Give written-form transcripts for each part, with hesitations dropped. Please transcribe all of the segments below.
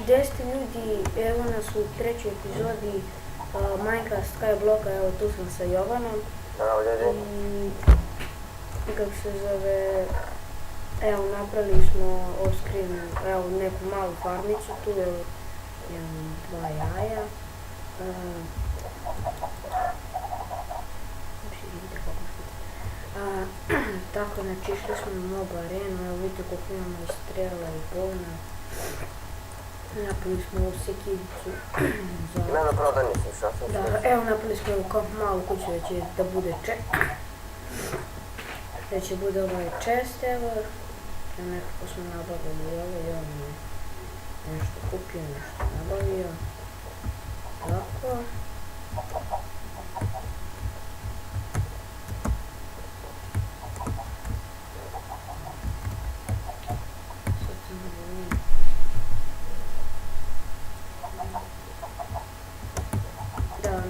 Gdje ste ljudi, evo nas u trećoj epizodi Minecraft Skybloka, evo tu sam sa Jovanom. Zdravo ljudi. I kako se zove, evo napravili smo off-screen, evo neku malu farmicu, tu je dva jaja. Tako, znači išli smo na Mob Arenu, evo vidite koliko imamo i strela i bolna. Napili smo ovu sekivicu za... Mene proda nisam, šta sam Da, evo napili smo ovu kao malu kuću da će da bude da će bude ovaj chest, evo. Nekako smo nabavili ovo i on je nešto kupio, nešto nabavio. Tako.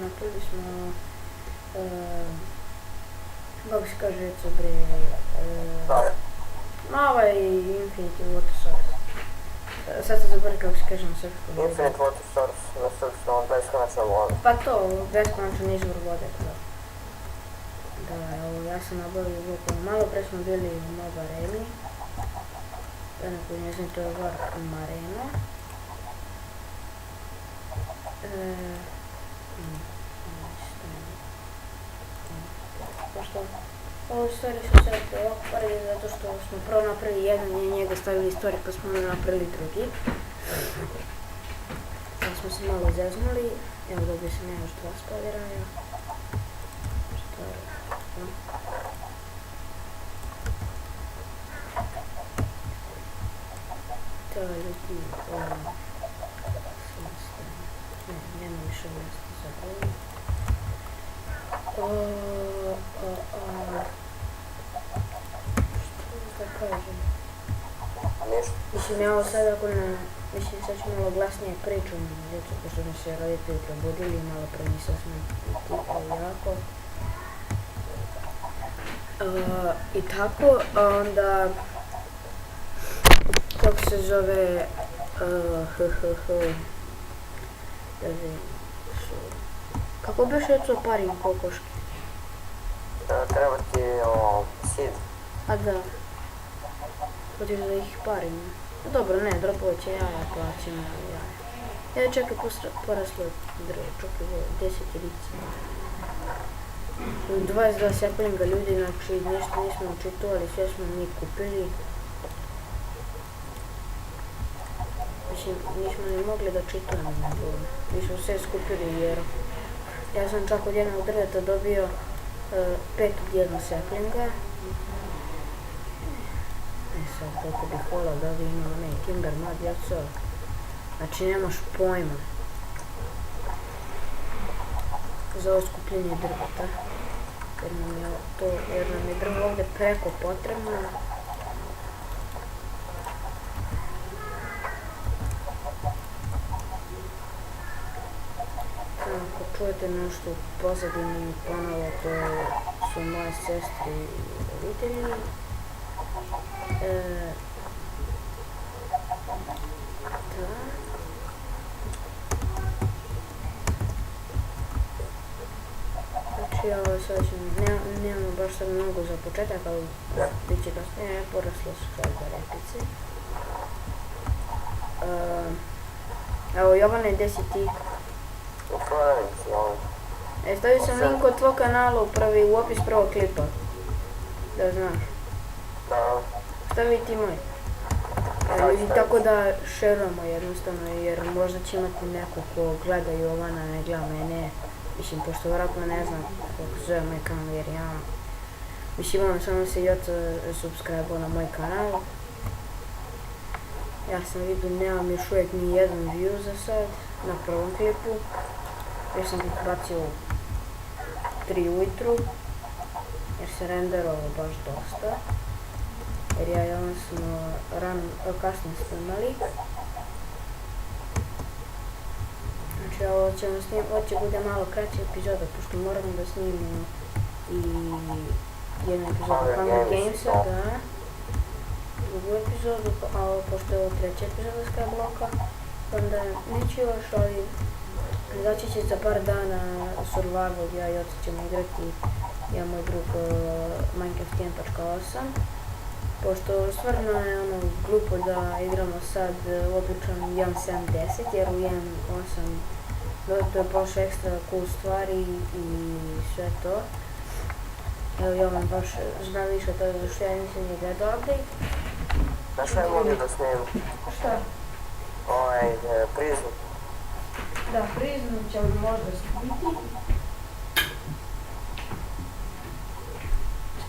Napravili smo, kako se kaže reco bre, ovaj Infinity Water Source. Sad se zaboravim kako se kaže na srpskom. Infinite Water Source, na srpskom, beskonačna voda. Pa to, beskonačan izvor vode, da. Da, evo, ja sam nabavio bukvalno, malo pre smo bili u Mob Areni. Neko ne znam, to je Warp Arena. Pošto ovo stvari su sad ovako poredili zato što smo prvo napravili jedan i njega stavili story pa smo napravili drugi. Sada smo se malo zeznuli, evo dobio sam još dva spadiraja. To je ljudi nema više mjesta za ovo. Što da kažem? Ništa. Mislim, ja ovo sad ako ne... Mislim, sad ću malo glasnije pričam, zato pošto mi se roditelji probudili, malo pre nisam tikao jako. I tako, onda... Kako se zove... Kako biš recao parim kokoške? Treba ti seed. A da. Hoćeš da ih parim? Dobro, ne, dropovat će jaja, pa ćemo jaja. Evo čekaj, poraslo drvo, čekaj, 10 jedica. 22 saplinga ljudi, znači ništa nismo očitovali, sve smo mi kupili. Mislim, nismo ni mogli da čitujemo, mi smo sve skupili jer ja sam čak od jednog drveta dobio 5 od jednog saplinga. Sad, kako bih volao da bi imao onaj Timber Mud Jaco. Znači, nemaš pojma za ovo skupljenje drveta. Jer nam je drvo ovdje preko potrebno. Ako čujete nešto u pozadini ponovo, to su moje sestre i roditelji. Znači ovo sad ćemo, nemamo baš sad mnogo za početak, ali bit će dosta, poraslo su sad za repice. Evo Jovane, gdje si ti? U prodavnici, ovo. Stavio sam link od tvoj kanala u opis prvog klipa, da znaš. Da. Stavi ti moj. I tako da šerujemo jednostavno, jer možda će imati neko ko gleda Jovana, ne gleda mene. Mislim, pošto vjerojatno ne znam kako se zove moj kanal, jer ja... Mislim, imam samo se Joca subscribe-o na moj kanal. Ja sam vidio, nemam još uvijek ni jedan view za sad, na prvom klipu. Jer sam ih bacio u 3 ujutru, jer se renderovalo baš dosta. Jer ja i on smo kasno snimali. Znači ovo će bude malo kraća epizoda, pošto moramo da snimimo i jednu epizodu Hunger Gamesa, da. Drugu epizodu, a pošto je ovo treća epizoda Skybloka. onda neću još, ali izaći će za par dana Survival, ja i otac ćemo igrati, ja moj drug Minecraft 1.8. Pošto stvarno je ono glupo da igramo sad običan 1.7.10 jer u 1.8 to je baš ekstra cool stvari i sve to. Evo ja vam baš znam više to zašto ja nisam ni gledao update. Znaš šta je molio da snijem? Šta? Prizmu. Da, prizmu će možda biti.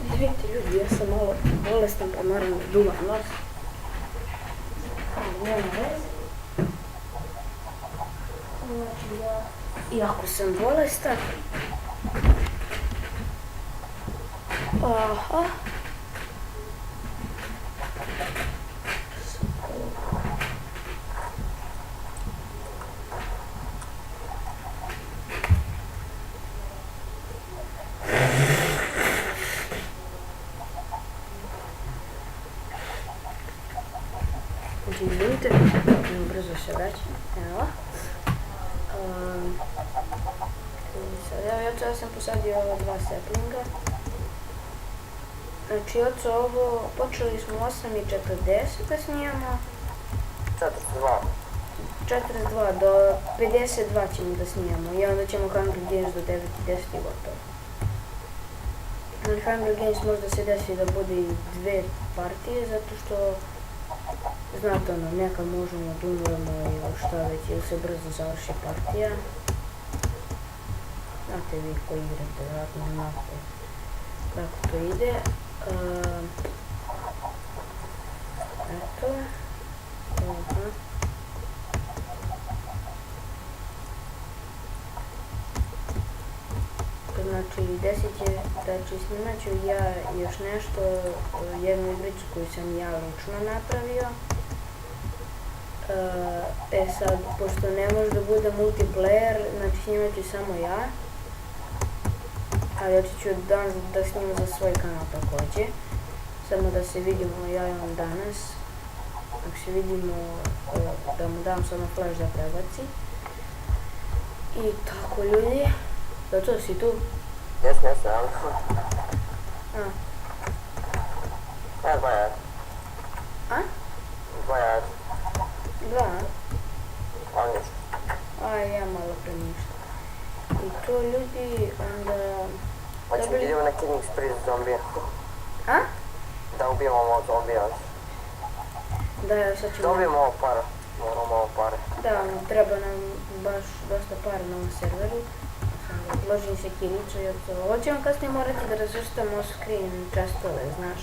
Izvinite ljudi, ja sam malo bolestan pa moram da duvam nos. Ali nema veze. Znači da, iako sam bolestan. Aha. Izvinite, brzo se vraćam, evo. Ja sam posadio ova 2 saplinga. Znači ovo, počeli smo 8:40 da snijamo. 42 do 52 ćemo da snijamo i onda ćemo Hunger Games do 9:10 i gotovo. Hunger Games možda se desi da bude i 2 partije zato što znate ono, nekad možemo da umremo ili šta već, ili se brzo završi partija. Znate vi koji igrate, vjerojatno znate kako to ide. Eto. Znači, desit će, znači snimat ću ja još nešto, jednu igricu koju sam ja lično napravio. Sad, pošto ne može da bude multiplayer, znači snimat ću samo ja. Ali oći ću danas da snimam za svoj kanal također. Samo da se vidimo ja i on danas. Ako se vidimo, da mu dam samo flash da prebaci. I tako ljudi. Zato si tu? Jesam. A? Ja, 2 jajata. A? 2 jajata. 2? A ništa. Aj, ja malo premišljam. I to ljudi, onda... Hoćemo da idemo na Killing Spree za zombija. A? Da ubijemo ovo zombija. Da, ja sad ću... Da ubijemo ovo para. Moramo ovo pare. Da, treba nam baš dosta para na ovom serveru. Odložim se kilicu i od toga. Ovo ćemo kasnije morati da razvrstamo off-screen čestove, znaš.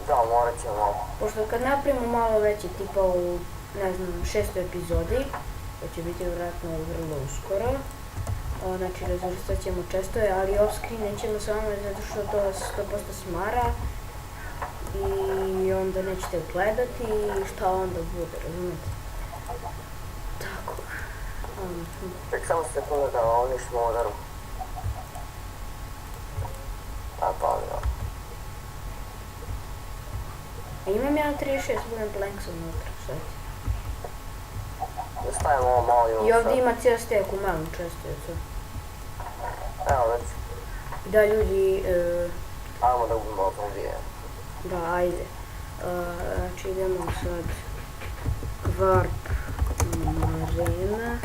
Da, morat ćemo. Pošto kad napravimo malo veći, tipa u, ne znam, 6. epizodi, to će biti vjerojatno vrlo uskoro, znači razvrstat ćemo čestove, ali off-screen nećemo samo zato što to 100% smara i onda nećete gledati i šta onda bude, razumijete? Tako. Ček samo sekundu da uništimo ovo drvo. A pa onda. Imam ja 36 wooden planks unutra, šta ti? Da stavimo ovo malo i ovo I ovdje ima cijel stek u malom česticu. Evo već. Da ljudi, Ajmo da ubimo ovo zombije. da ajde. Znači idemo sad Warp Marina.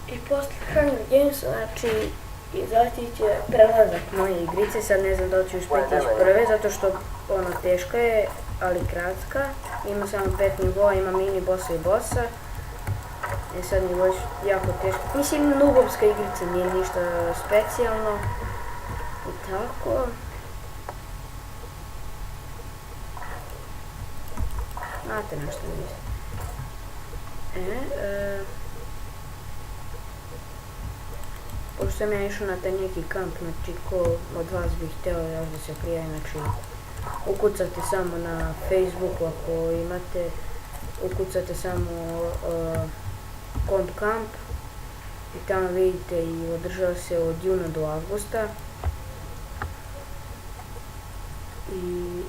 I posle Hunger Games, znači izaći će prelazak moje igrice, sad ne znam da li ću uspjeti iz prve, zato što ona teška je, ali kratka. Ima samo 5 nivoa, ima mini bossa i bossa. Sad nivo je jako teško. Mislim, noobovska igrica nije ništa specijalno. I tako. Znate na što mislim. Pošto sam ja išao na taj neki kamp, znači ko od vas bih htio još da se prijavi, znači ukucate samo na Facebooku ako imate, ukucate samo kont kamp i tamo vidite i održava se od juna do avgusta. I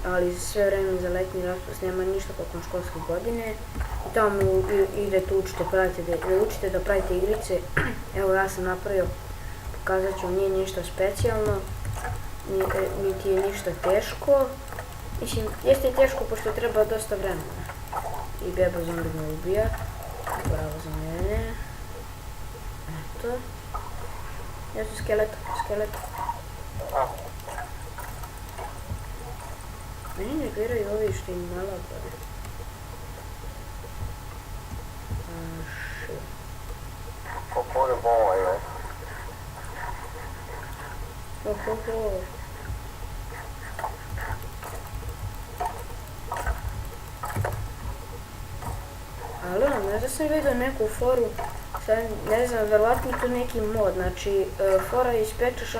ali sve vreme za letnji raspust nema ništa tokom školske godine. I tamo idete učite da pravite igrice. Evo ja sam napravio, pokazat ću, nije ništa specijalno, niti je ništa teško. Mislim, jeste i teško pošto treba dosta vremena. I beba zombi me ubija. Bravo za mene. Eto. Ja sam skelet. Meni ne biraju ovi što im nalabore. Koliko je bola je? Ohoho. Alo, možda sam vidio neku foru, sad ne znam, verovatno je to neki mod, znači fora ispečeš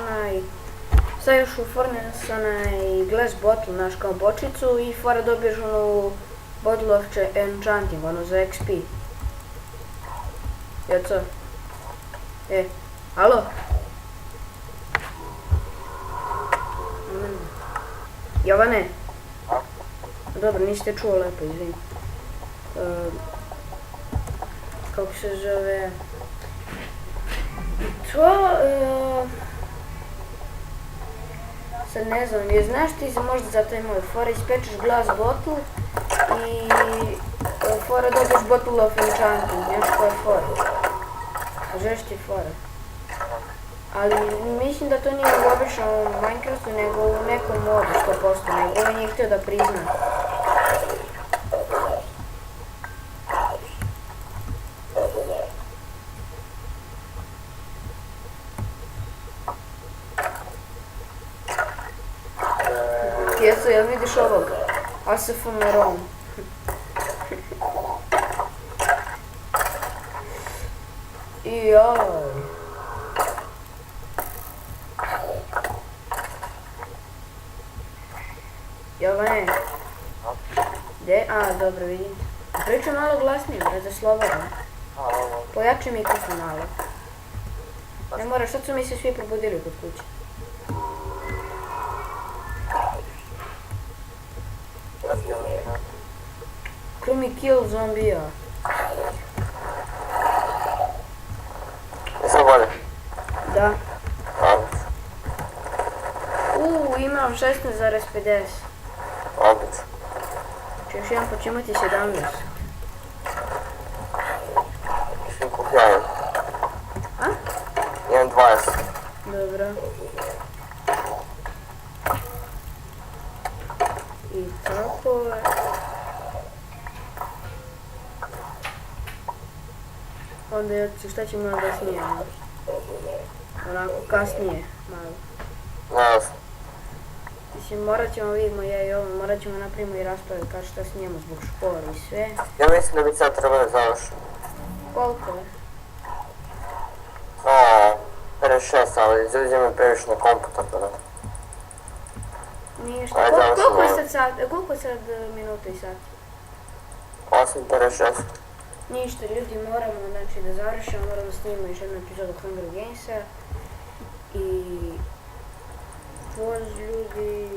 staviš u furnace onaj glass bottle, znaš, kao bočicu i fora dobiješ onu bottle of enchanting, ono za XP. Jeco? Alo? Jovane? Dobro, niste čuo lepo, izvini. Kako se zove? To, sad ne znam, znaš ti možda za taj moj fora ispečeš glass bottle i fora dobiješ bottle of enchanting, znaš koja je fora? Žešće fora. Ali mislim da to nije u običnom Minecraftu, nego u nekom modu 100%, nego on je htio da prizna. Jesu, jel vidiš ovog? ASFM ROM. I joj. Jovane. Gdje? A, dobro, vidim. Pričam malo glasnije, brate, slobodno. Pojači mikrofon malo. Ne moraš, sad su mi se svi probudili kod kuće. Krumi kill zombija. Jesam bolje? Da. Imam 16,50. Opet. Če još jedan pa ću imati 17. Mislim koliko ja imam. A? Imam 20. Dobro. I tako je. Onda šta ćemo da snijemo? Onako kasnije, malo. Naravno. Mislim, morat ćemo, vidimo ja i ovo, morat ćemo napravimo i raspraviti kad šta snijemo zbog škole i sve. Ja mislim da bi sad trebalo da završiti. Koliko je? 56, ali izuzimo previše na kompu, tako da. Nije šta. Ajde, Koliko je završimo. koliko je sad minuta i sat? 8,56. Ništa, ljudi, moramo znači da završimo, moramo snimati još jednu epizodu Hunger Gamesa. I... Voz ljudi...